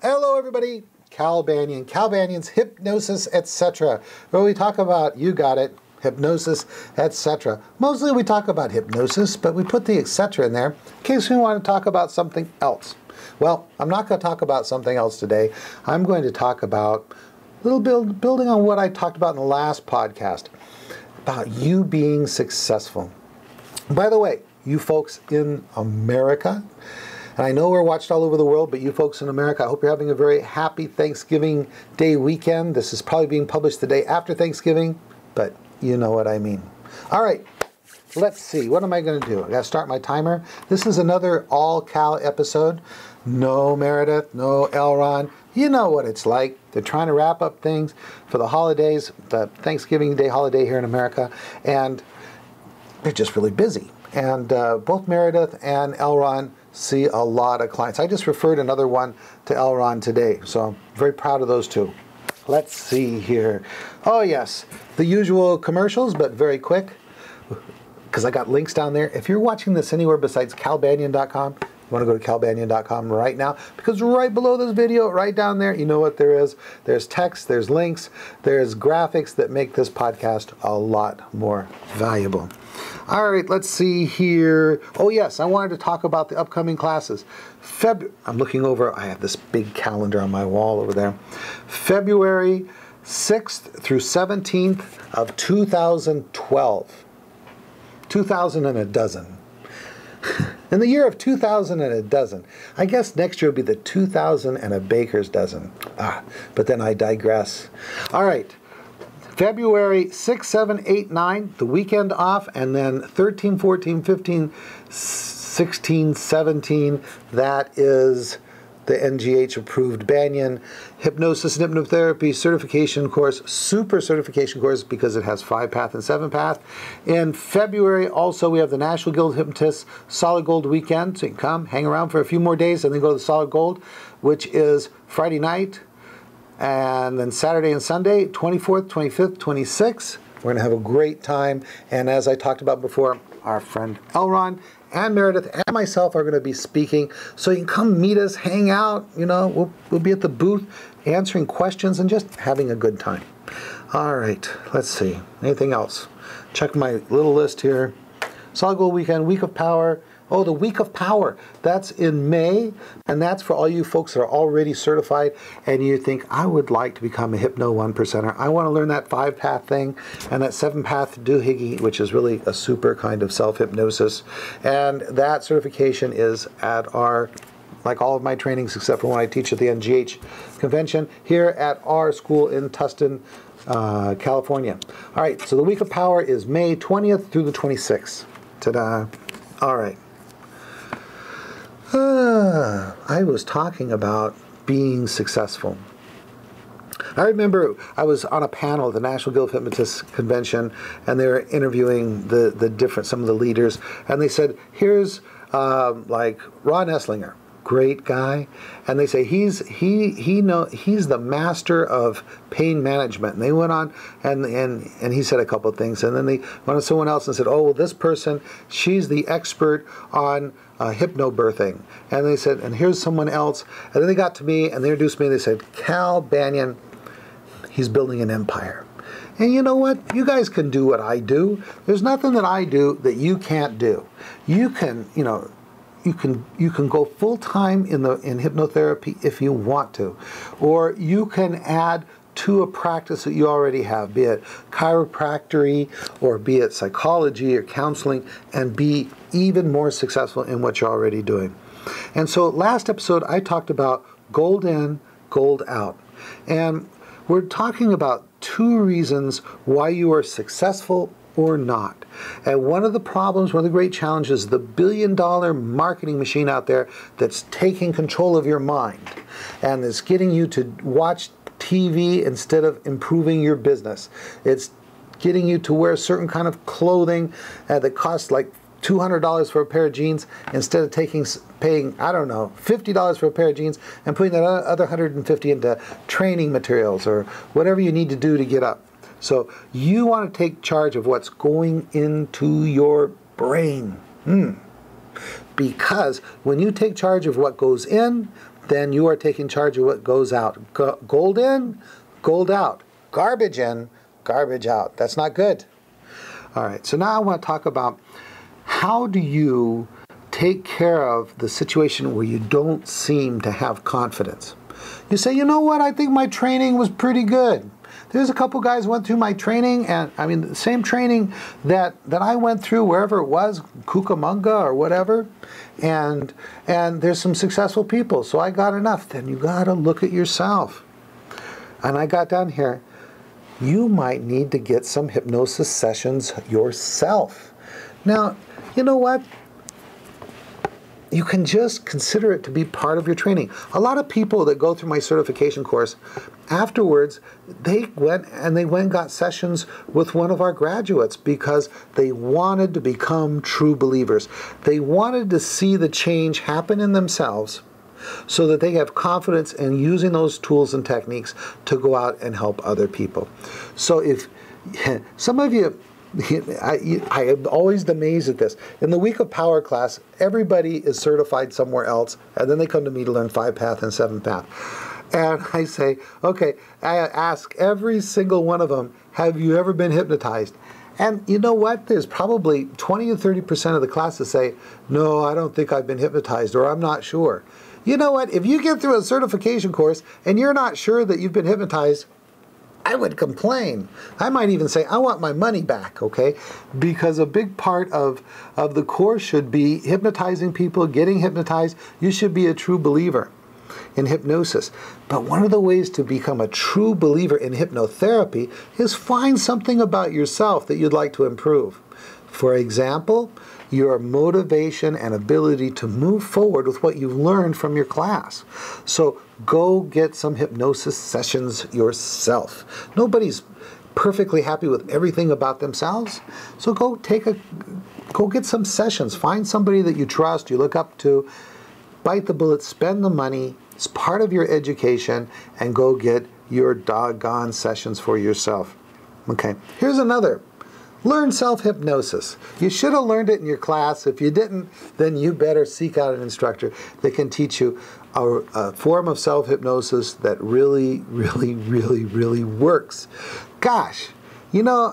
Hello everybody, Cal Banyan, Cal Banyan's Hypnosis, etc. Where we talk about, you got it, hypnosis, etc. Mostly we talk about hypnosis, but we put the etc. in there in case we want to talk about something else. Well, I'm not going to talk about something else today. I'm going to talk about a little building on what I talked about in the last podcast, about you being successful. By the way, you folks in America, and I know we're watched all over the world, but you folks in America, I hope you're having a very happy Thanksgiving Day weekend. This is probably being published the day after Thanksgiving, but you know what I mean. All right, let's see. What am I going to do? I got to start my timer. This is another all-Cal episode. No Meredith, no Elron. You know what it's like. They're trying to wrap up things for the holidays, the Thanksgiving Day holiday here in America, and they're just really busy. And both Meredith and Elron see a lot of clients. I just referred another one to Elron today, so I'm very proud of those two. Let's see here. Oh yes, the usual commercials, but very quick, because I got links down there. If you're watching this anywhere besides calbanyan.com, you want to go to calbanyan.com right now, because right below this video, right down there, you know what there is. There's text, there's links, there's graphics that make this podcast a lot more valuable. All right, let's see here. Oh yes, I wanted to talk about the upcoming classes. I'm looking over, I have this big calendar on my wall over there. February 6th through 17th of 2012. 2000 and a dozen. In the year of 2000 and a dozen. I guess next year will be the 2000 and a baker's dozen. But then I digress. All right. February 6, 7, 8, 9, the weekend off, and then 13, 14, 15, 16, 17, that is the NGH-approved Banyan Hypnosis and Hypnotherapy certification course, super certification course, because it has 5-path and 7-path. In February, also, we have the National Guild of Hypnotists Solid Gold Weekend, so you can come, hang around for a few more days, and then go to the Solid Gold, which is Friday night, and then Saturday and Sunday, 24th, 25th, 26th. We're going to have a weat time. And as I talked about before, our friend Elron and Meredith and myself are going to be speaking. So you can come meet us, hang out. You know, we'll be at the booth answering questions and just having a good time. All right, let's see. Anything else? Check my little list here. Solid Gold Weekend, Week of Power. Oh, the Week of Power. That's in May, and that's for all you folks that are already certified, and you think, I would like to become a Hypno 1%er. I want to learn that 5-path thing and that 7-path doohickey, which is really a super kind of self-hypnosis. And that certification is at our, like all of my trainings except for when I teach at the NGH convention, here at our school in Tustin, California. All right, so the Week of Power is May 20th through the 26th. Ta-da. All right. I was talking about being successful. I remember I was on a panel at the National Guild of Hypnotists Convention, and they were interviewing some of the leaders, and they said, here's like Ron Esslinger, great guy, and they say he's the master of pain management. And they went on and he said a couple of things, and then they went to someone else and said, oh, well, this person, she's the expert on hypnobirthing. And they said, and here's someone else. And then they got to me and they introduced me and they said, Cal Banyan, he's building an empire. And you know what? You guys can do what I do. There's nothing that I do that you can't do. You can, you know, you can go full-time in hypnotherapy if you want to, or you can add to a practice that you already have, be it chiropractic or be it psychology or counseling, and be even more successful in what you're already doing. And so last episode I talked about gold in, gold out. And we're talking about 2 reasons why you are successful or not. And one of the problems, one of the great challenges, the billion-dollar marketing machine out there that's taking control of your mind and is getting you to watch TV instead of improving your business. It's getting you to wear certain kind of clothing that costs like $200 for a pair of jeans instead of paying, I don't know, $50 for a pair of jeans and putting that other $150 into training materials or whatever you need to do to get up. So you want to take charge of what's going into your brain. Because when you take charge of what goes in, then you are taking charge of what goes out. Gold in, gold out. Garbage in, garbage out. That's not good. All right, so now I want to talk about how do you take care of the situation where you don't seem to have confidence. You say, you know what, I think my training was pretty good. There's a couple guys went through my training, and I mean the same training that I went through wherever it was, Cucamonga or whatever, and there's some successful people, so I got enough. Then you got to look at yourself. And I got down here, you might need to get some hypnosis sessions yourself. Now, you know what? You can just consider it to be part of your training. A lot of people that go through my certification course, afterwards, they went and got sessions with one of our graduates because they wanted to become true believers. They wanted to see the change happen in themselves so that they have confidence in using those tools and techniques to go out and help other people. So if some of you, I am always amazed at this. In the Week of Power class, everybody is certified somewhere else, and then they come to me to learn 5-path and 7-path. And I say, okay, I ask every single one of them, have you ever been hypnotized? And you know what? There's probably 20 to 30% of the class that say, no, I don't think I've been hypnotized, or I'm not sure. You know what? If you get through a certification course and you're not sure that you've been hypnotized, I would complain. I might even say, I want my money back, okay? Because a big part of the course should be hypnotizing people, getting hypnotized. You should be a true believer in hypnosis. But one of the ways to become a true believer in hypnotherapy is find something about yourself that you'd like to improve. For example, your motivation and ability to move forward with what you've learned from your class. So go get some hypnosis sessions yourself. Nobody's perfectly happy with everything about themselves. So go get some sessions. Find somebody that you trust, you look up to, bite the bullet, spend the money. It's part of your education, and go get your doggone sessions for yourself. Okay, here's another. Learn self-hypnosis. You should have learned it in your class. If you didn't, then you better seek out an instructor that can teach you a form of self-hypnosis that really, really, really, really works. Gosh, you know,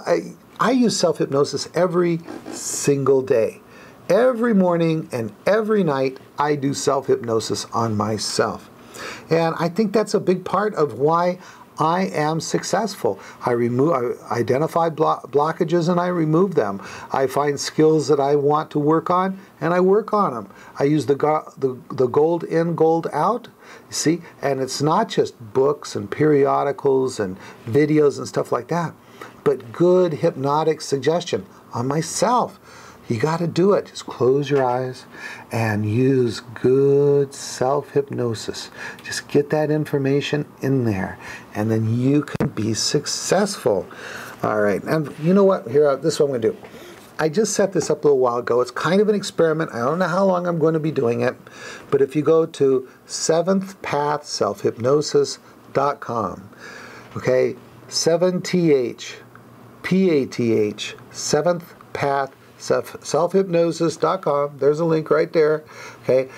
I use self-hypnosis every single day. Every morning and every night, I do self-hypnosis on myself. And I think that's a big part of why I am successful. I identify blockages and I remove them. I find skills that I want to work on and I work on them. I use the gold in, gold out, you see? And it's not just books and periodicals and videos and stuff like that, but good hypnotic suggestion on myself. You got to do it. Just close your eyes and use good self-hypnosis. Just get that information in there, and then you can be successful. All right, and you know what? Here, this is what I'm going to do. I just set this up a little while ago. It's kind of an experiment. I don't know how long I'm going to be doing it, but if you go to 7thpathselfhypnosis.com, okay, 7TH, PATH, 7th Path, selfhypnosis.com. There's a link right there, okay?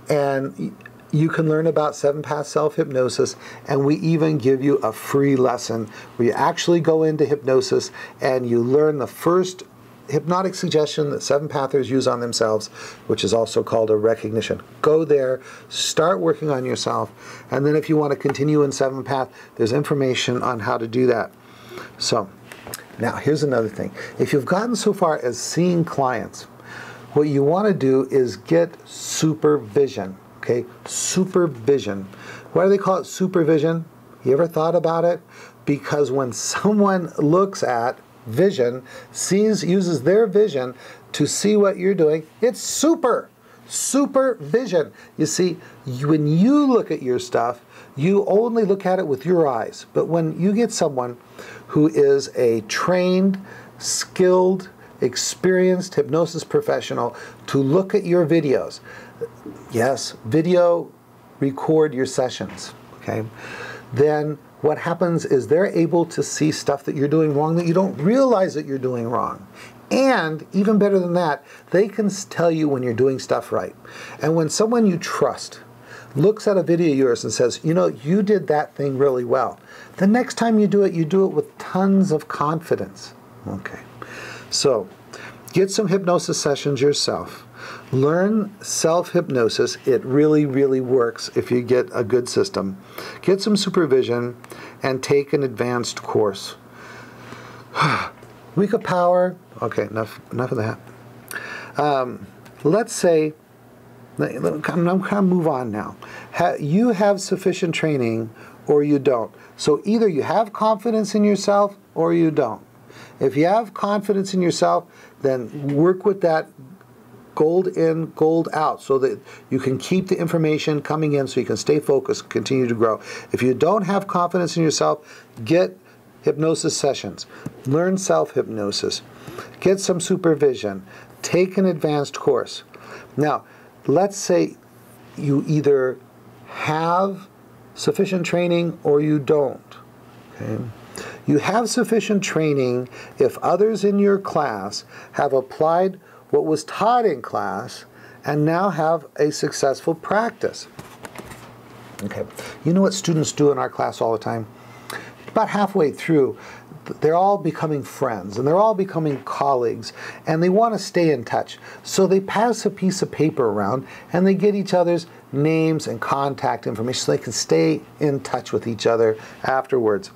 And you can learn about 7-path self-hypnosis, and we even give you a free lesson where you actually go into hypnosis and you learn the first hypnotic suggestion that 7-pathers use on themselves, which is also called a recognition. Go there, start working on yourself, and then if you want to continue in 7-path, there's information on how to do that. So, now, here's another thing. If you've gotten so far as seeing clients, what you want to do is get supervision, okay? Supervision. Why do they call it supervision? You ever thought about it? Because when someone looks at vision, uses their vision to see what you're doing, it's supervision. You see, when you look at your stuff, you only look at it with your eyes. But when you get someone who is a trained, skilled, experienced hypnosis professional to look at your videos, yes, video record your sessions, okay? Then what happens is they're able to see stuff that you're doing wrong that you don't realize that you're doing wrong. And even better than that, they can tell you when you're doing stuff right. And when someone you trust, looks at a video of yours and says, you know, you did that thing really well. The next time you do it with tons of confidence. Okay. So, get some hypnosis sessions yourself. Learn self-hypnosis. It really, really works if you get a good system. Get some supervision and take an advanced course. Week of power. Okay, enough of that. Let's say, I'm going to move on now. You have sufficient training or you don't. So either you have confidence in yourself or you don't. If you have confidence in yourself, then work with that gold in, gold out, so that you can keep the information coming in so you can stay focused, continue to grow. If you don't have confidence in yourself, get hypnosis sessions. Learn self-hypnosis. Get some supervision. Take an advanced course. Now, let's say you either have sufficient training or you don't. Okay? You have sufficient training if others in your class have applied what was taught in class and now have a successful practice. Okay. You know what students do in our class all the time? About halfway through, they're all becoming friends and they're all becoming colleagues and they want to stay in touch. So they pass a piece of paper around and they get each other's names and contact information so they can stay in touch with each other afterwards.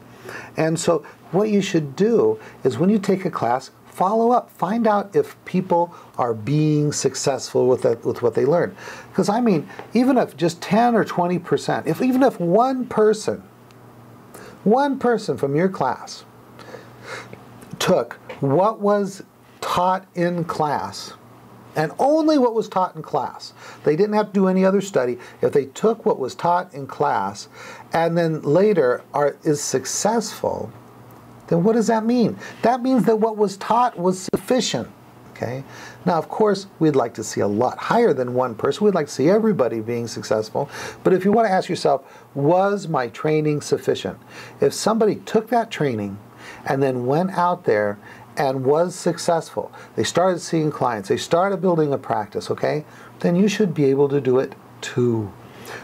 And so what you should do is when you take a class, follow up. Find out if people are being successful with what they learn. Because I mean, even if just 10 or 20%, even if one person from your class took what was taught in class, and only what was taught in class, they didn't have to do any other study. If they took what was taught in class and then later is successful, then what does that mean? That means that what was taught was sufficient. Okay? Now, of course, we'd like to see a lot higher than one person. We'd like to see everybody being successful. But if you want to ask yourself, was my training sufficient? If somebody took that training and then went out there and was successful, they started seeing clients, they started building a practice, okay? Then you should be able to do it too.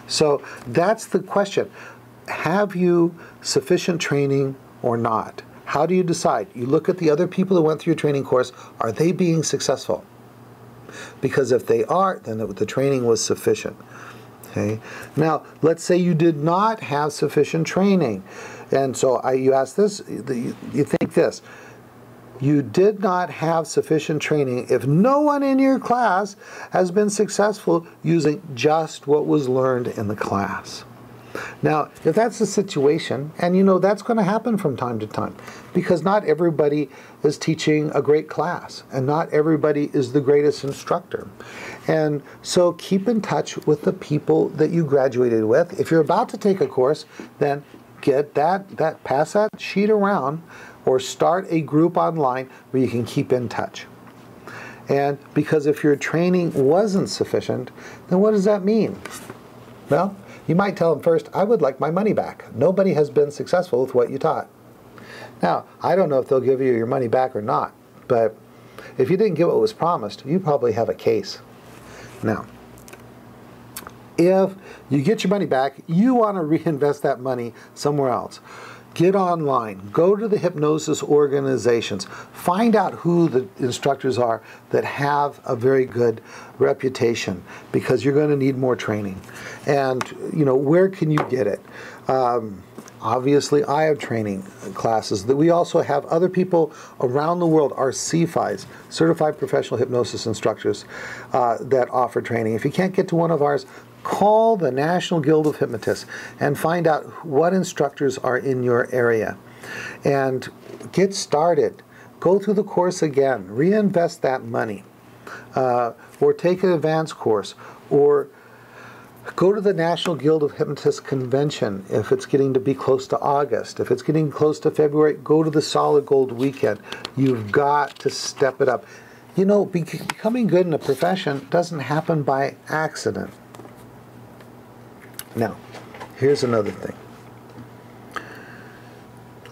So that's the question. Have you sufficient training or not? How do you decide? You look at the other people that went through your training course. Are they being successful? Because if they are, then the training was sufficient. Okay. Now, let's say you did not have sufficient training. And so you ask this, you think this. You did not have sufficient training if no one in your class has been successful using just what was learned in the class. Now, if that's the situation, and you know that's going to happen from time to time, because not everybody is teaching a great class, and not everybody is the greatest instructor. And so keep in touch with the people that you graduated with. If you're about to take a course, then get pass that sheet around, or start a group online where you can keep in touch. And because if your training wasn't sufficient, then what does that mean? Well, you might tell them first, I would like my money back. Nobody has been successful with what you taught. Now, I don't know if they'll give you your money back or not, but if you didn't get what was promised, you probably have a case. Now, if you get your money back, you want to reinvest that money somewhere else. Get online, go to the hypnosis organizations, find out who the instructors are that have a very good reputation, because you're going to need more training. And, you know, where can you get it? Obviously, I have training classes. That we also have other people around the world, our CFIs, Certified Professional Hypnosis Instructors, that offer training. If you can't get to one of ours, call the National Guild of Hypnotists and find out what instructors are in your area. And get started. Go through the course again. Reinvest that money. Or take an advanced course. Or go to the National Guild of Hypnotists Convention if it's getting to be close to August. If it's getting close to February, go to the Solid Gold Weekend. You've got to step it up. You know, becoming good in a profession doesn't happen by accident. Now, here's another thing.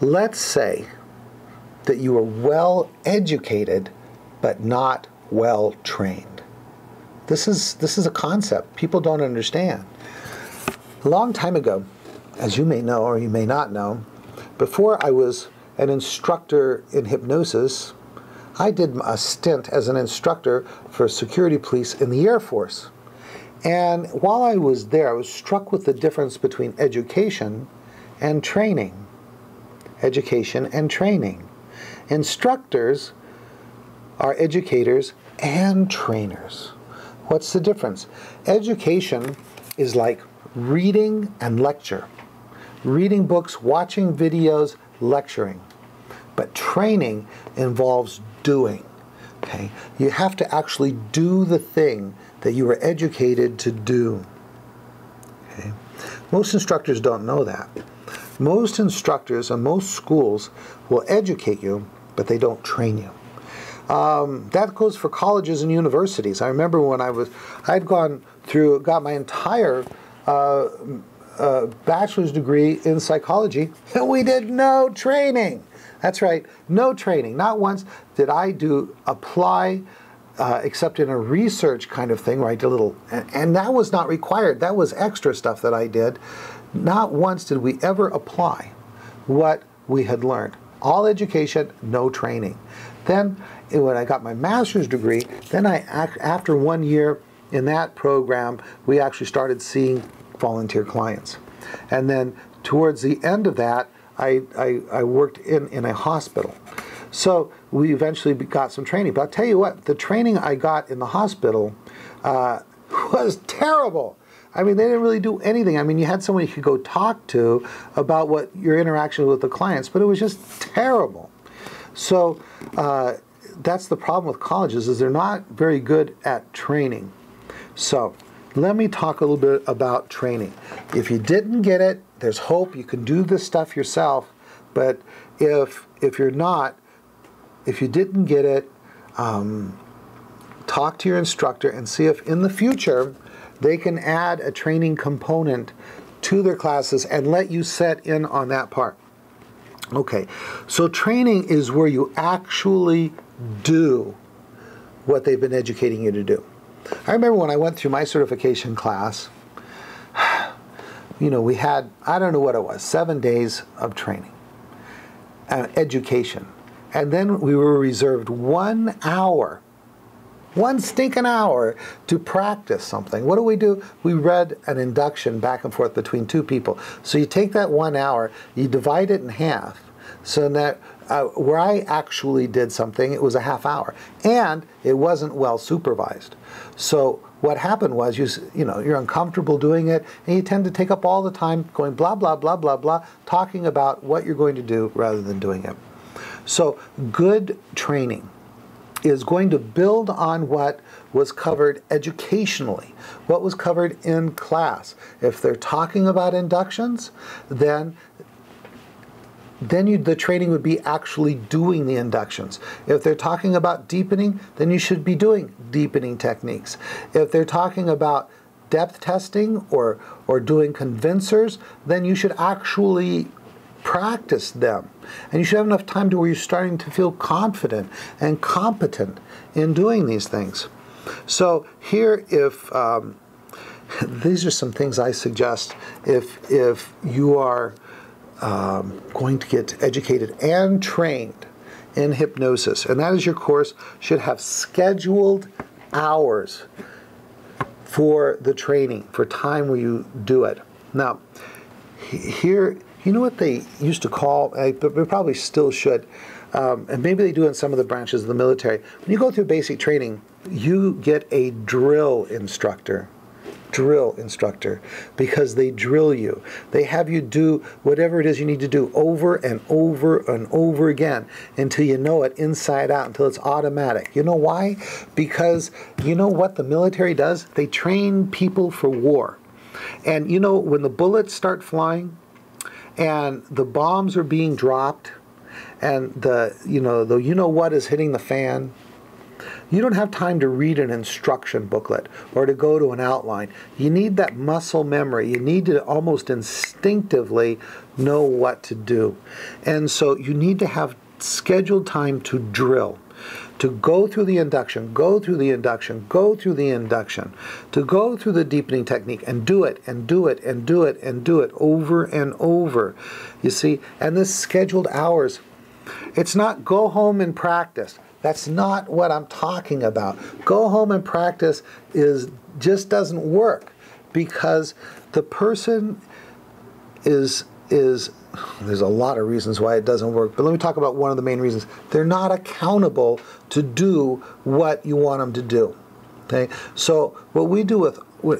Let's say that you are well educated, but not well trained. This is a concept people don't understand. A long time ago, as you may know or you may not know, before I was an instructor in hypnosis, I did a stint as an instructor for security police in the Air Force. And while I was there, I was struck with the difference between education and training. Education and training. Instructors are educators and trainers. What's the difference? Education is like reading and lecture. Reading books, watching videos, lecturing. But training involves doing. Okay? You have to actually do the thing that you were educated to do. Okay? Most instructors don't know that. Most instructors and most schools will educate you, but they don't train you. That goes for colleges and universities. I remember when I'd gone through, got my entire bachelor's degree in psychology, and we did no training. That's right, no training. Not once did I apply, except in a research kind of thing where I did a little, and that was not required. That was extra stuff that I did. Not once did we ever apply what we had learned. All education, no training. Then, when I got my master's degree, then after 1 year in that program, we actually started seeing volunteer clients. And then towards the end of that, I worked in a hospital. So we eventually got some training. But I'll tell you what, the training I got in the hospital was terrible. I mean, they didn't really do anything. I mean, you had someone you could go talk to about what your interaction with the clients, but it was just terrible. So that's the problem with colleges, is they're not very good at training. So let me talk a little bit about training. If you didn't get it, there's hope. You can do this stuff yourself. But if you're not, if you didn't get it, talk to your instructor and see if in the future they can add a training component to their classes and let you set in on that part. Okay, so training is where you actually do what they've been educating you to do. I remember when I went through my certification class, you know, we had, I don't know what it was, 7 days of training, education. And then we were reserved 1 hour, one stinking hour, to practice something. What do? We read an induction back and forth between two people. So you take that 1 hour, you divide it in half, so that where I actually did something, it was a half hour. And it wasn't well supervised. So what happened was, you know, you're uncomfortable doing it, and you tend to take up all the time going blah, blah, blah, blah, blah, talking about what you're going to do rather than doing it. So good training is going to build on what was covered educationally, what was covered in class. If they're talking about inductions, then the training would be actually doing the inductions. If they're talking about deepening, then you should be doing deepening techniques. If they're talking about depth testing or doing convincers, then you should actually practice them. And you should have enough time to where you're starting to feel confident and competent in doing these things. So here, if these are some things I suggest if you are going to get educated and trained in hypnosis, and that is your course should have scheduled hours for the training, for time where you do it. Now, here, you know what they used to call, but we probably still should, and maybe they do in some of the branches of the military. When you go through basic training, you get a drill instructor, because they drill you. They have you do whatever it is you need to do over and over and over again until you know it inside out, until it's automatic. You know why? Because you know what the military does? They train people for war. And you know, when the bullets start flying and the bombs are being dropped and the you know what is hitting the fan, you don't have time to read an instruction booklet or to go to an outline. You need that muscle memory. You need to almost instinctively know what to do. And so you need to have scheduled time to drill. to go through the induction, go through the induction, go through the induction, to go through the deepening technique and do it and do it and do it and do it over and over. You see, and this scheduled hours, it's not go home and practice. That's not what I'm talking about. Go home and practice just doesn't work, because the person is there's a lot of reasons why it doesn't work, but let me talk about one of the main reasons. They're not accountable to do what you want them to do. Okay? So what we do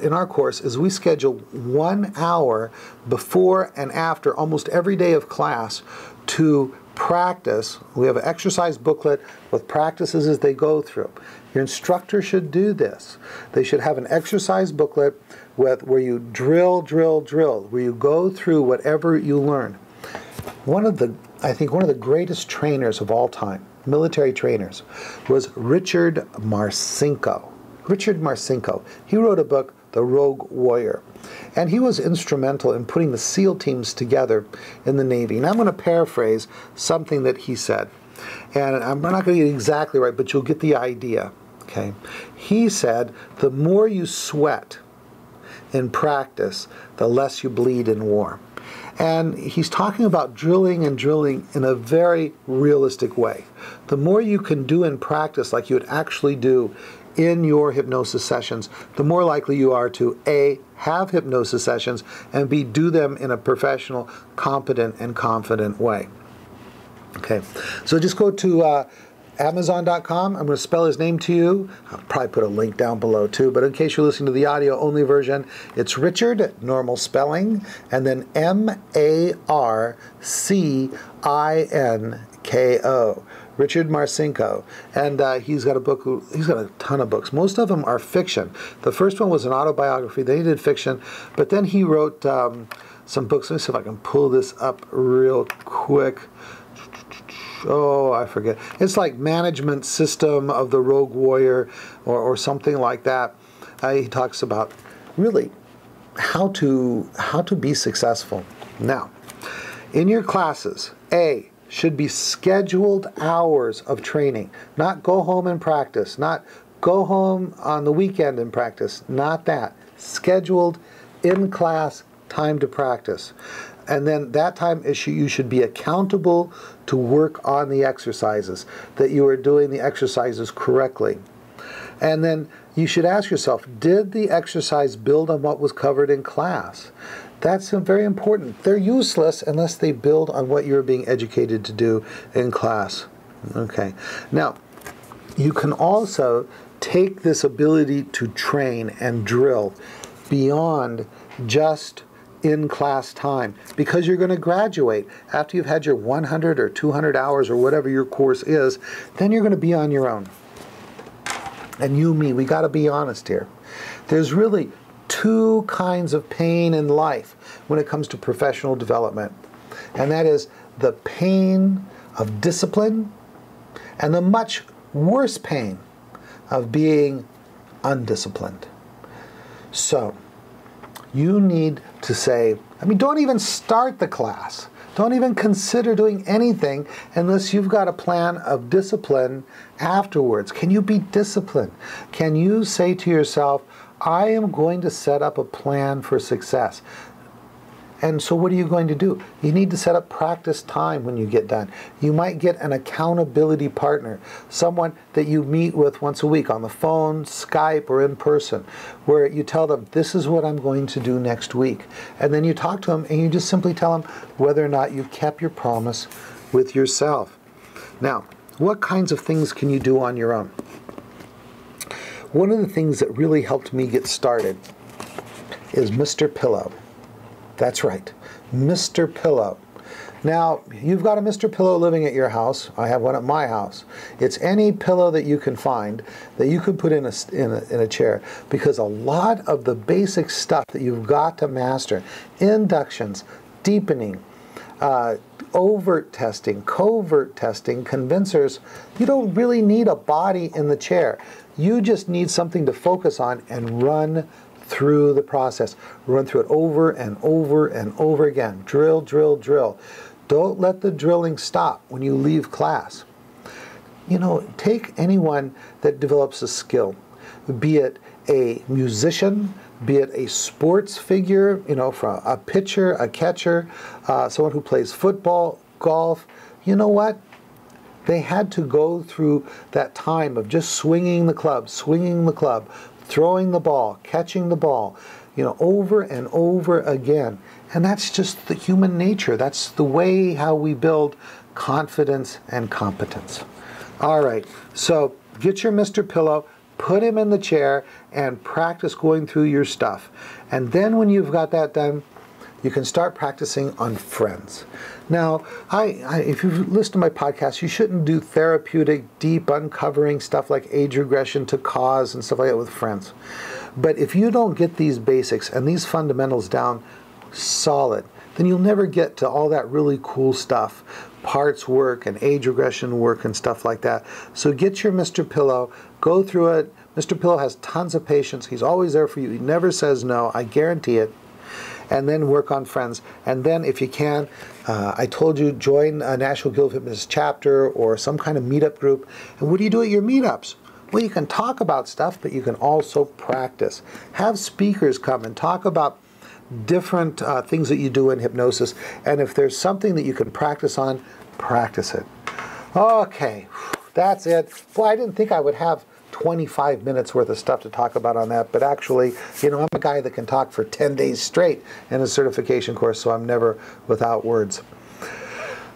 in our course is we schedule 1 hour before and after almost every day of class to practice. We have an exercise booklet with practices as they go through. Your instructor should do this. They should have an exercise booklet where you drill, where you go through whatever you learn. I think one of the greatest trainers of all time, military trainers, was Richard Marcinko. Richard Marcinko. He wrote a book, The Rogue Warrior. And he was instrumental in putting the SEAL teams together in the Navy. And I'm going to paraphrase something that he said. And I'm not going to get it exactly right, but you'll get the idea. Okay? He said, the more you sweat in practice, the less you bleed in war. And he's talking about drilling and drilling in a very realistic way. The more you can do in practice like you would actually do in your hypnosis sessions, the more likely you are to A, have hypnosis sessions, and B, do them in a professional, competent, and confident way. Okay, so just go to Amazon.com. I'm going to spell his name to you. I'll probably put a link down below too, but in case you're listening to the audio-only version, it's Richard, normal spelling, and then M-A-R-C-I-N-K-O. Richard Marcinko. And he's got a ton of books. Most of them are fiction. The first one was an autobiography. Then he did fiction, but then he wrote some books. Let me see if I can pull this up real quick. Oh, I forget. It's like Management System of the Rogue Warrior or something like that. He talks about really how to be successful. Now, in your classes, A, should be scheduled hours of training, not go home and practice, not go home on the weekend and practice, not that. Scheduled in-class time to practice. And then that time you should be accountable to work on the exercises, that you are doing the exercises correctly. And then you should ask yourself, did the exercise build on what was covered in class? That's very important. They're useless unless they build on what you're being educated to do in class. Okay. Now, you can also take this ability to train and drill beyond just in-class time, because you're going to graduate. After you've had your 100 or 200 hours or whatever your course is, then you're going to be on your own. And me, we got to be honest here. There's really two kinds of pain in life when it comes to professional development. And that is the pain of discipline and the much worse pain of being undisciplined. So, you need to say, don't even start the class. Don't even consider doing anything unless you've got a plan of discipline afterwards. Can you be disciplined? Can you say to yourself, I am going to set up a plan for success? And so what are you going to do? You need to set up practice time when you get done. You might get an accountability partner, someone that you meet with once a week on the phone, Skype, or in person, where you tell them, this is what I'm going to do next week. And then you talk to them and you just simply tell them whether or not you've kept your promise with yourself. Now, what kinds of things can you do on your own? One of the things that really helped me get started is Mr. Pillow. That's right, Mr. Pillow. Now, you've got a Mr. Pillow living at your house. I have one at my house. It's any pillow that you can find that you can put in a chair, because a lot of the basic stuff that you've got to master, inductions, deepening, overt testing, covert testing, convincers, you don't really need a body in the chair. You just need something to focus on and run through the process. Run through it over and over and over again. Drill, drill, drill. Don't let the drilling stop when you leave class. you know, take anyone that develops a skill, be it a musician, be it a sports figure, you know, from a pitcher, a catcher, someone who plays football, golf. You know what? They had to go through that time of just swinging the club, throwing the ball, catching the ball, you know, over and over again. And that's just the human nature. That's the way how we build confidence and competence. All right, so get your Mr. Pillow, put him in the chair, and practice going through your stuff. And then when you've got that done, you can start practicing on friends. Now, if you've listened to my podcast, you shouldn't do therapeutic, deep, uncovering stuff like age regression to cause and stuff like that with friends. But if you don't get these basics and these fundamentals down solid, then you'll never get to all that really cool stuff, parts work and age regression work and stuff like that. So get your Mr. Pillow, go through it. Mr. Pillow has tons of patience. He's always there for you. He never says no. I guarantee it. And then work on friends. And then if you can, I told you, join a National Guild of Hypnotists chapter or some kind of meetup group. And what do you do at your meetups? Well, you can talk about stuff, but you can also practice. Have speakers come and talk about different things that you do in hypnosis. And if there's something that you can practice on, practice it. Okay, that's it. Boy, I didn't think I would have 25 minutes worth of stuff to talk about on that, but actually, you know, I'm a guy that can talk for 10 days straight in a certification course, so I'm never without words.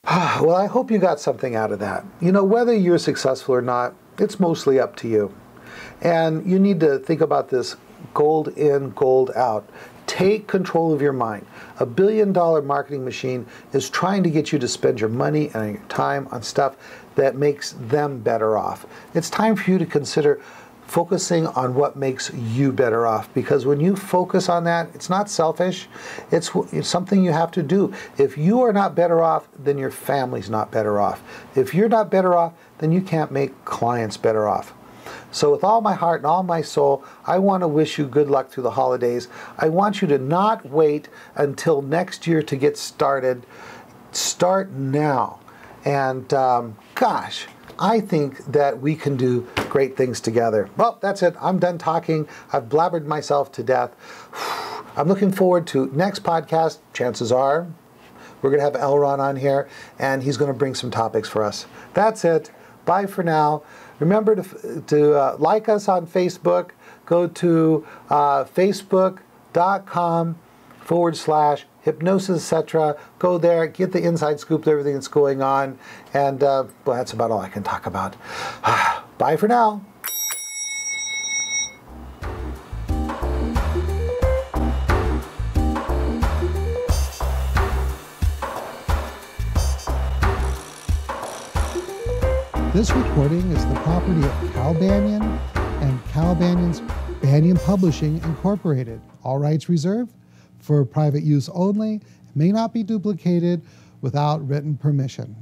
Well, I hope you got something out of that. You know, whether you're successful or not, it's mostly up to you. And you need to think about this gold in, gold out. Take control of your mind. A billion-dollar marketing machine is trying to get you to spend your money and your time on stuff that makes them better off. It's time for you to consider focusing on what makes you better off, because when you focus on that, it's not selfish, it's something you have to do. If you are not better off, then your family's not better off. If you're not better off, then you can't make clients better off. So with all my heart and all my soul, I want to wish you good luck through the holidays. I want you to not wait until next year to get started. Start now. And gosh, I think that we can do great things together. Well, that's it. I'm done talking. I've blabbered myself to death. I'm looking forward to next podcast. Chances are we're going to have Elron on here, and he's going to bring some topics for us. That's it. Bye for now. Remember to like us on Facebook. Go to facebook.com/hypnosis, etc. Go there, get the inside scoop of everything that's going on. And well, that's about all I can talk about. Bye for now. This recording is the property of Cal Banyan and Cal Banyan's Banyan Publishing Incorporated. All rights reserved for private use only. May not be duplicated without written permission.